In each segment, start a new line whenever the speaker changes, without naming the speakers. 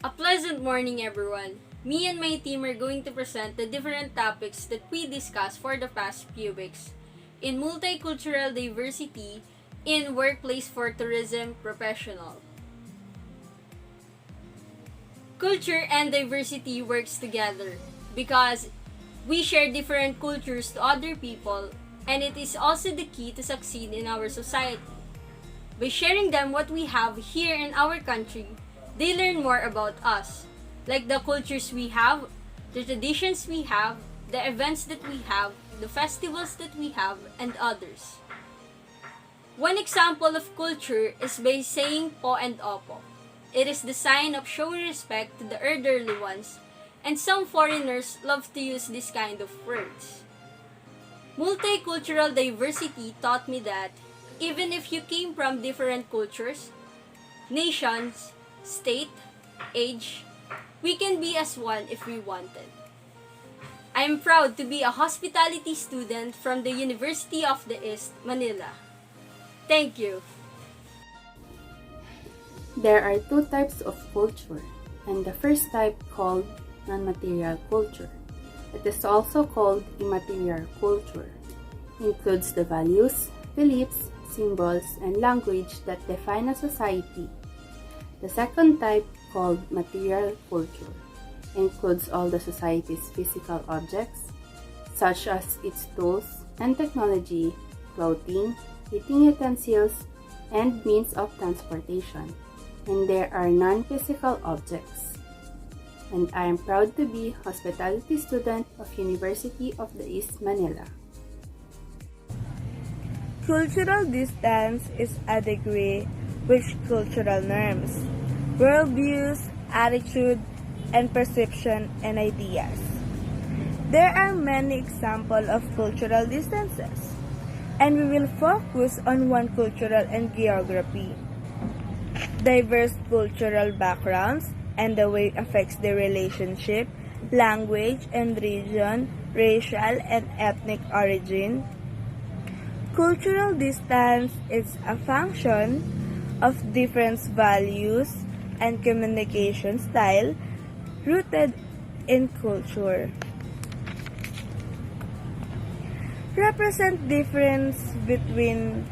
A pleasant morning, everyone. Me and my team are going to present the different topics that we discussed for the past few weeks in multicultural diversity in workplace for tourism professional. Culture and diversity works together because we share different cultures to other people, and it is also the key to succeed in our society. By sharing them what we have here in our country, they learn more about us, like the cultures we have, the traditions we have, the events that we have, the festivals that we have, and others. One example of culture is by saying po and opo. It is the sign of showing respect to the elderly ones, and some foreigners love to use this kind of words. Multicultural diversity taught me that even if you came from different cultures, nations, state, age, we can be as one if we wanted. I am proud to be a hospitality student from the University of the East, Manila. Thank you.
There are two types of culture, and the first type called non-material culture. It is also called immaterial culture. It includes the values, beliefs, symbols, and language that define a society. The second type, called material culture, includes all the society's physical objects, such as its tools and technology, clothing, eating utensils, and means of transportation. And there are non-physical objects. And I am proud to be hospitality student of University of the East Manila.
Cultural distance is a degree which cultural norms, worldviews, attitude, and perception and ideas. There are many examples of cultural distances, and we will focus on one cultural and geography. Diverse cultural backgrounds and the way it affects the relationship, language and region, racial and ethnic origin. Cultural distance is a function of different values and communication style rooted in culture. Represent difference between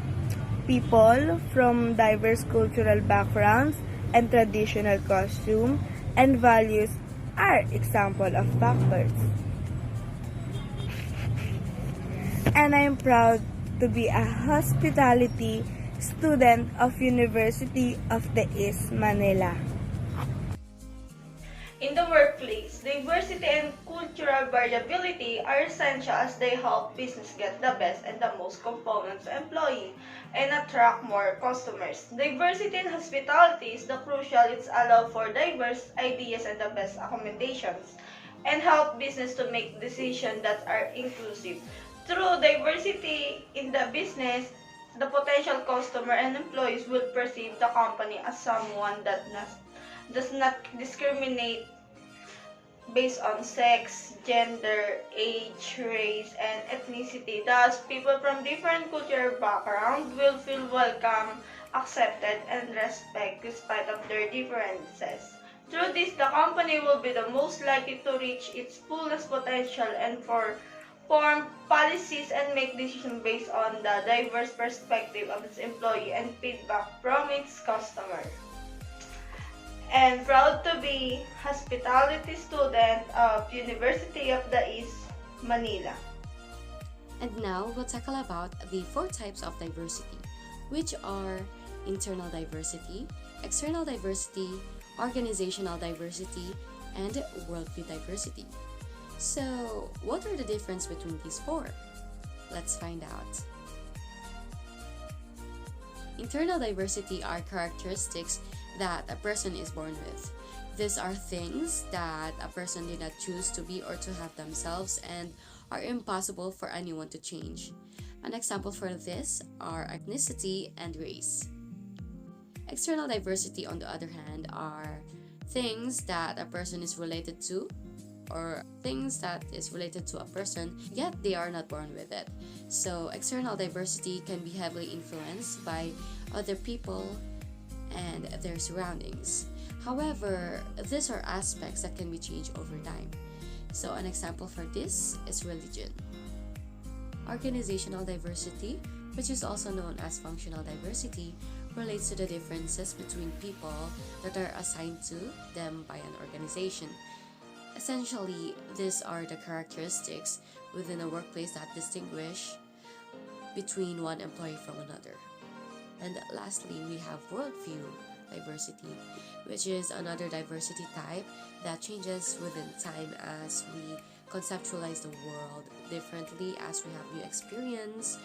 people from diverse cultural backgrounds and traditional costume and values are example of factors. And I am proud to be a hospitality student of University of the East Manila.
In the workplace, diversity and cultural variability are essential as they help business get the best and the most components employee and attract more customers. Diversity in hospitality is the crucial. It's allow for diverse ideas and the best accommodations and help business to make decisions that are inclusive. Through diversity in the business, the potential customer and employees will perceive the company as someone that does not discriminate based on sex, gender, age, race, and ethnicity. Thus, people from different cultural backgrounds will feel welcome, accepted, and respected despite of their differences. Through this, the company will be the most likely to reach its fullest potential and form policies and make decisions based on the diverse perspective of its employee and feedback from its customer. And proud to be hospitality student of University of the East, Manila.
And now we'll tackle about the four types of diversity, which are internal diversity, external diversity, organizational diversity, and worldview diversity. So, what are the differences between these four? Let's find out. Internal diversity are characteristics that a person is born with. These are things that a person did not choose to be or to have themselves and are impossible for anyone to change. An example for this are ethnicity and race. External diversity, on the other hand, are things that a person is related to or things that is related to a person, yet they are not born with it. So external diversity can be heavily influenced by other people and their surroundings. However, these are aspects that can be changed over time. So, an example for this is religion. Organizational diversity, which is also known as functional diversity, relates to the differences between people that are assigned to them by an organization. Essentially, these are the characteristics within a workplace that distinguish between one employee from another. And lastly, we have worldview diversity, which is another diversity type that changes within time as we conceptualize the world differently as we have new experience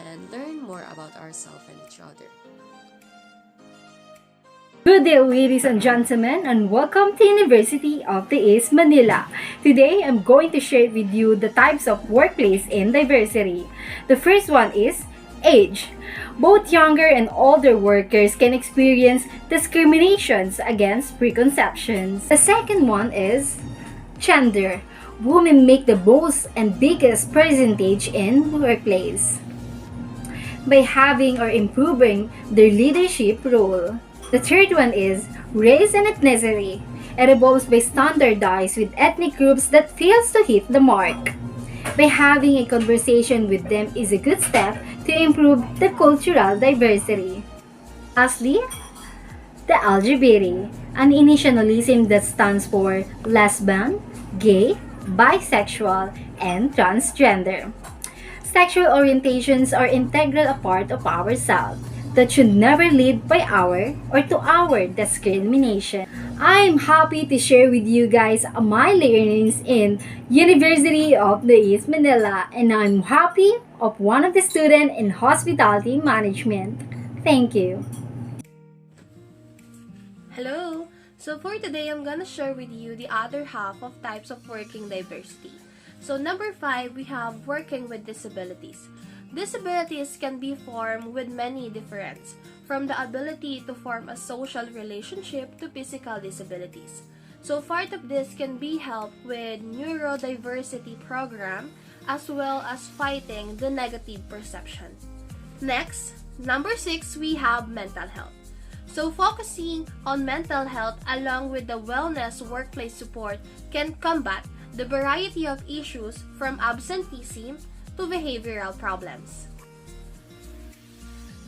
and learn more about ourselves and each other.
Good day, ladies and gentlemen, and welcome to University of the East Manila. Today, I'm going to share with you the types of workplace in diversity. The first one is age. Both younger and older workers can experience discriminations against preconceptions. The second one is gender. Women make the most and biggest percentage in workplace by having or improving their leadership role. The third one is race and ethnicity. It evolves by standardized with ethnic groups that fails to hit the mark. By having a conversation with them is a good step to improve the cultural diversity. Lastly, the LGBT, an initialism that stands for lesbian, gay, bisexual, and transgender. Sexual orientations are integral a part of ourselves that should never lead by our or to our discrimination. I'm happy to share with you guys my learnings in University of the East Manila, and I'm happy of one of the student in hospitality management. Thank you.
Hello! So for today, I'm gonna share with you the other half of types of working diversity. So number 5, we have working with disabilities. Disabilities can be formed with many difference, from the ability to form a social relationship to physical disabilities. So part of this can be helped with neurodiversity program as well as fighting the negative perception. Next, number 6, we have mental health. So focusing on mental health along with the wellness workplace support can combat the variety of issues from absenteeism to behavioral problems.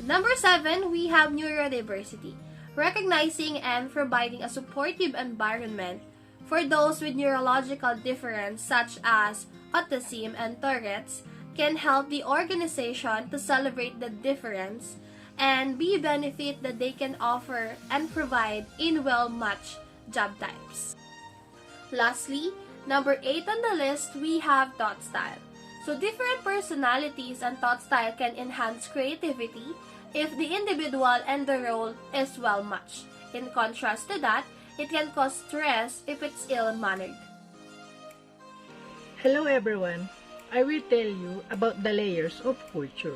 Number 7, we have neurodiversity, recognizing and providing a supportive environment for those with neurological difference such as autism and Tourette's can help the organization to celebrate the difference and be benefit that they can offer and provide in well-matched job types. Lastly, number 8 on the list, we have thought style. So different personalities and thought style can enhance creativity if the individual and the role is well matched. In contrast to that, it can cause stress if it's ill-mannered.
Hello everyone, I will tell you about the layers of culture.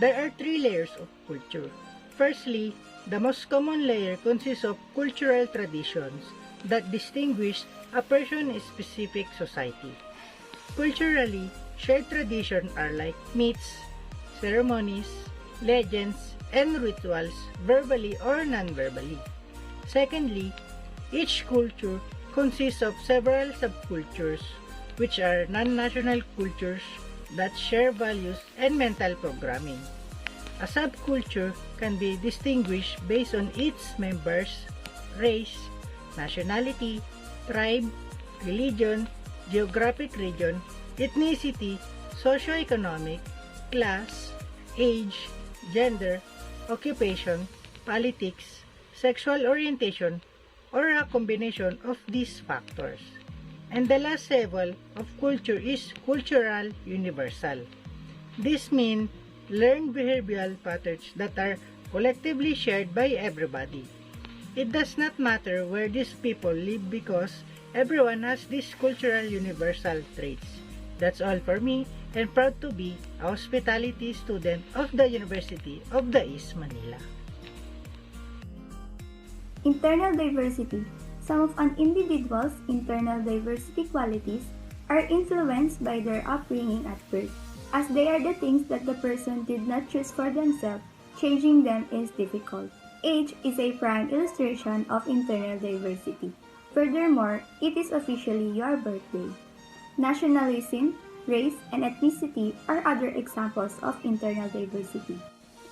There are 3 layers of culture. Firstly, the most common layer consists of cultural traditions that distinguish a person in a specific society. Culturally, shared traditions are like myths, ceremonies, legends, and rituals, verbally or non-verbally. Secondly, each culture consists of several subcultures, which are non-national cultures that share values and mental programming. A subculture can be distinguished based on its members' race, nationality, tribe, religion, geographic region, ethnicity, socioeconomic, class, age, gender, occupation, politics, sexual orientation, or a combination of these factors. And the last level of culture is cultural universal. This means learned behavioral patterns that are collectively shared by everybody. It does not matter where these people live because everyone has these cultural universal traits. That's all for me, and proud to be a hospitality student of the University of the East Manila.
Internal diversity. Some of an individual's internal diversity qualities are influenced by their upbringing at birth. As they are the things that the person did not choose for themselves, changing them is difficult. age is a prime illustration of internal diversity. Furthermore, it is officially your birthday. Nationalism, race, and ethnicity are other examples of internal diversity.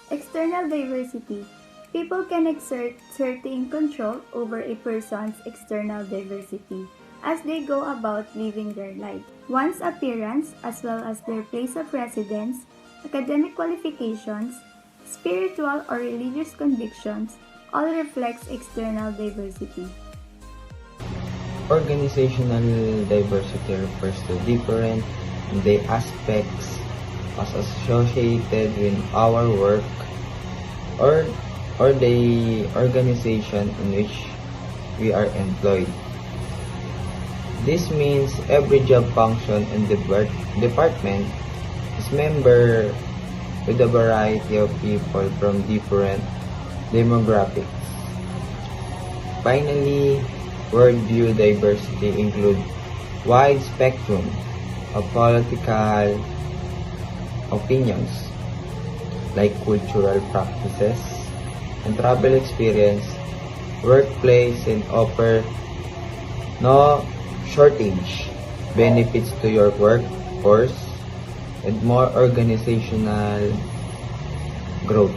External diversity. People can exert certain control over a person's external diversity as they go about living their life. One's appearance, as well as their place of residence, academic qualifications, spiritual or religious convictions, all reflects external diversity.
Organizational diversity refers to different the aspects associated with our work or the organization in which we are employed. This means every job function in the department is member with a variety of people from different demographics. Finally, worldview diversity includes wide spectrum of political opinions like cultural practices and travel experience, workplace, and offer no shortage benefits to your workforce and more organizational growth.